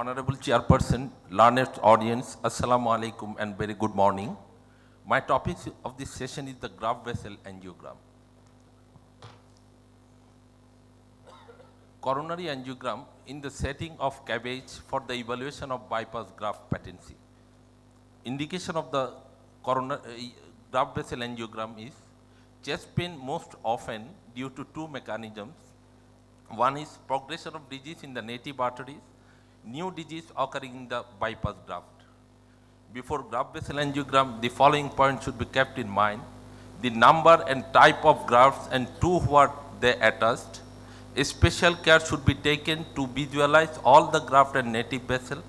Honorable Chairperson, learned audience, Assalamu alaikum and very good morning. My topic of this session is the graft vessel angiogram. Coronary angiogram in the setting of CABG for the evaluation of bypass graft patency. Indication of the graft vessel angiogram is chest pain most often due to two mechanisms. One is progression of disease in the native arteries, new disease occurring in the bypass graft. Before graft vessel angiogram, the following points should be kept in mind: the number and type of grafts and to what they attached. A special care should be taken to visualize all the graft and native vessel.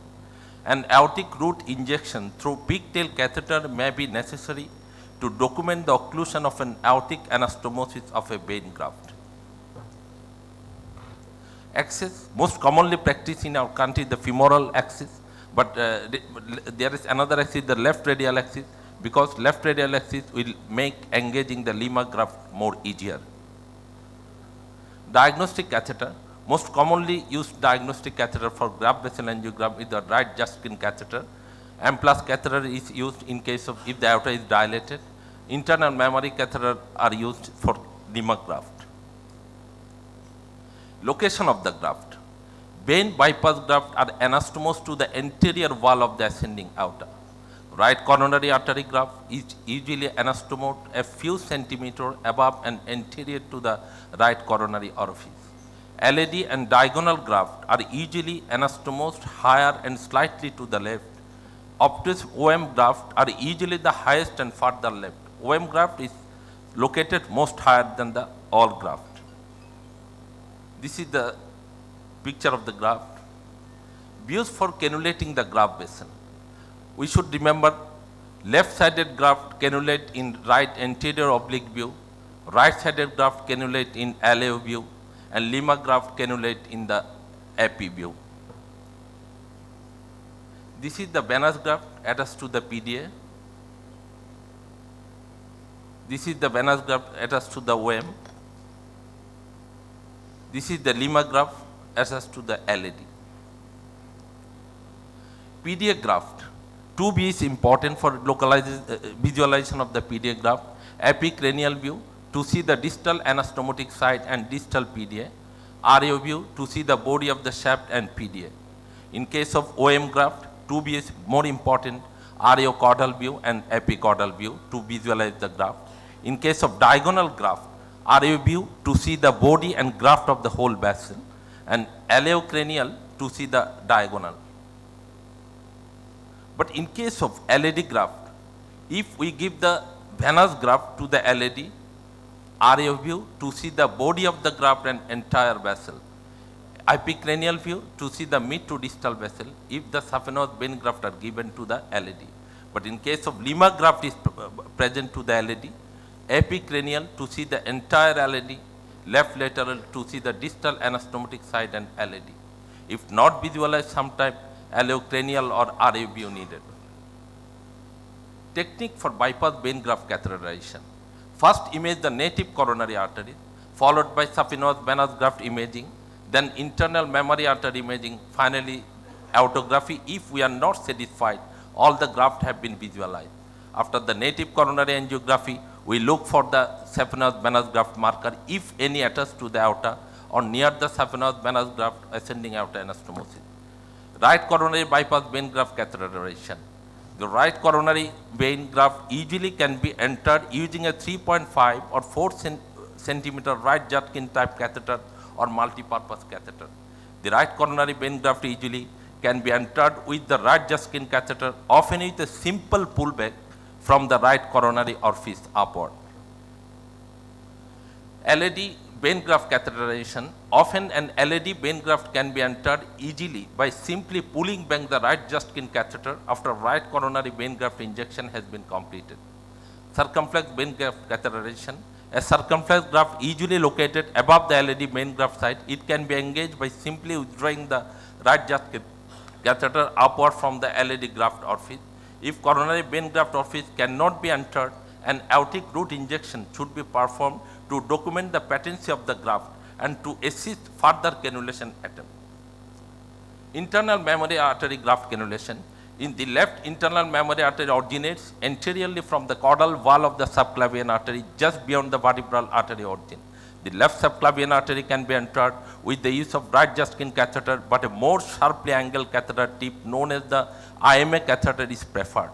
An aortic root injection through pigtail catheter may be necessary to document the occlusion of an aortic anastomosis of a vein graft. Axis, most commonly practiced in our country, the femoral axis, but there is another axis, the left radial axis, because left radial axis will make engaging the Lima graft more easier. Diagnostic catheter, most commonly used diagnostic catheter for graft vessel angiogram is the right Juskin catheter. M+ catheter is used in case of if the aorta is dilated. Internal mammary catheter are used for Lima graft. Location of the graft. Vein bypass graft are anastomosed to the anterior wall of the ascending aorta. Right coronary artery graft is usually anastomosed a few centimeters above and anterior to the right coronary orifice. LAD and diagonal graft are usually anastomosed higher and slightly to the left. Obtuse OM graft are usually the highest and further left. OM graft is located most higher than the all graft. This is the picture of the graft. Views for cannulating the graft vessel. We should remember left-sided graft cannulate in right anterior oblique view, right-sided graft cannulate in LAO view, and Lima graft cannulate in the AP view. This is the venous graft attached to the PDA. This is the venous graft attached to the OM. This is the Lima graft attached to the LAD. PDA graft. 2B is important for visualization of the PDA graft. Epicranial view to see the distal anastomotic site and distal PDA. RAO view to see the body of the shaft and PDA. In case of OM graft, 2B is more important, RAO caudal view and epicaudal view to visualize the graft. In case of diagonal graft, RAO view to see the body and graft of the whole vessel, and LAO cranial to see the diagonal. But in case of LAD graft, if we give the venous graft to the LAD, RAO view to see the body of the graft and entire vessel, epicranial view to see the mid to distal vessel if the saphenous vein graft are given to the LAD. But in case of Lima graft is present to the LAD, epicranial to see the entire LAD, left lateral to see the distal anastomotic site and LAD. If not visualized, sometime allocranial or RAO view needed. Technique for bypass vein graft catheterization. First image the native coronary artery, followed by saphenous venous graft imaging, then internal mammary artery imaging, finally aortography. If we are not satisfied, all the graft have been visualized. After the native coronary angiography, we look for the saphenous venous graft marker, if any attached to the aorta or near the saphenous venous graft ascending aorta anastomosis. Right coronary bypass vein graft catheterization. The right coronary vein graft usually can be entered using a 3.5 or 4 centimeter right Judkin type catheter or multi-purpose catheter. The right coronary vein graft usually can be entered with the right Judkin catheter, often with a simple pullback from the right coronary orifice upward. LAD vein graft catheterization. Often an LAD vein graft can be entered easily by simply pulling back the right Judkin catheter after right coronary vein graft injection has been completed. Circumflex vein graft catheterization. A circumflex graft usually located above the LAD vein graft site. It can be engaged by simply withdrawing the right Judkin catheter upward from the LAD graft orifice. If coronary vein graft orifice cannot be entered, an aortic root injection should be performed to document the patency of the graft and to assist further cannulation attempt. Internal mammary artery graft cannulation. In the left, internal mammary artery originates anteriorly from the caudal wall of the subclavian artery just beyond the vertebral artery origin. The left subclavian artery can be entered with the use of right Juskin catheter, but a more sharply angled catheter tip known as the IMA catheter is preferred.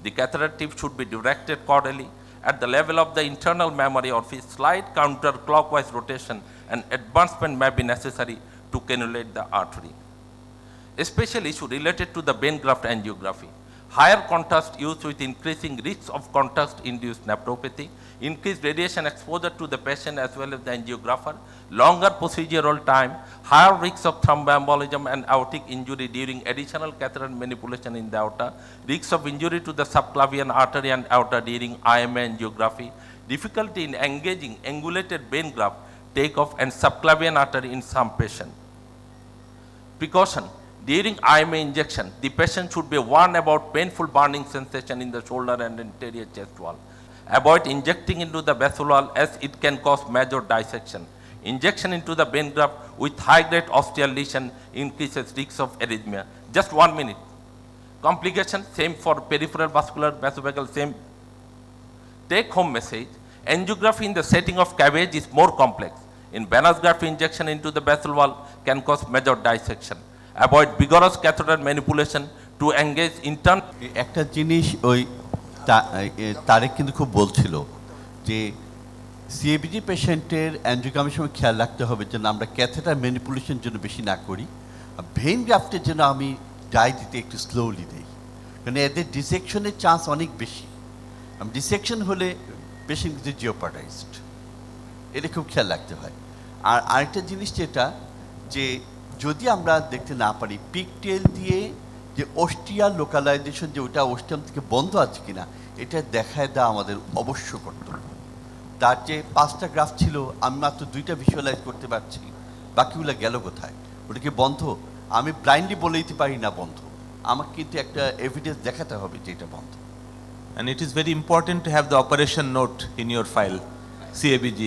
The catheter tip should be directed caudally at the level of the internal mammary orifice. Slight counterclockwise rotation and advancement may be necessary to cannulate the artery. A special issue related to the vein graft angiography. Higher contrast used with increasing risks of contrast-induced nephropathy, increased radiation exposure to the patient as well as the angiographer, longer procedural time, higher risks of thromboembolism and aortic injury during additional catheter manipulation in the aorta, risks of injury to the subclavian artery and aorta during IMA angiography, difficulty in engaging angulated vein graft takeoff and subclavian artery in some patients. Precaution. During IMA injection, the patient should be warned about painful burning sensation in the shoulder and anterior chest wall. Avoid injecting into the vessel wall as it can cause major dissection. Injection into the vein graft with high-grade osteal lesion increases risks of arrhythmia. Just 1 minute. Complication, same for peripheral vascular vasovagal, same. Take-home message, angiography in the setting of CABG is more complex. In venous graft injection into the vessel wall can cause major dissection. Avoid vigorous catheter manipulation to engage internal. একটা জিনিস ওই তারেক কিন্তু খুব বলছিল যে CABG পেশেন্টের অ্যাঞ্জিওগ্রামের সময় খেয়াল রাখতে হবে যেন আমরা ক্যাথেটার ম্যানিপুলেশন জন্য বেশি না করি, ভেইন গ্রাফটের জন্য আমি ডাই দিতে একটু স্লোলি দিই, কারণ এদের ডিসেকশনের চান্স অনেক বেশি। ডিসেকশন হলে পেশেন্ট কিন্তু জিওপার্টাইজড, এটা খুব খেয়াল রাখতে হয়। আর আরেকটা জিনিস যেটা যে যদি আমরা দেখতে না পারি পিকটেল দিয়ে যে অস্ট্রিয়াল লোকালাইজেশন, যে ওটা অস্ট্রিয়াম থেকে বন্ধ আছে কিনা এটা দেখায় দেওয়া আমাদের অবশ্য কর্তব্য। তার যে 5টা গ্রাফ ছিল আমি মাত্র 2টা ভিজুয়ালাইজ করতে পারছি, বাকিগুলো গেল কোথায়? ওটা কি বন্ধ? আমি ব্লাইন্ডলি বলে দিতে পারি না বন্ধ, আমাকে কিন্তু একটা এভিডেন্স দেখাতে হবে যে এটা বন্ধ। And it is very important to have the operation note in your file, CABG.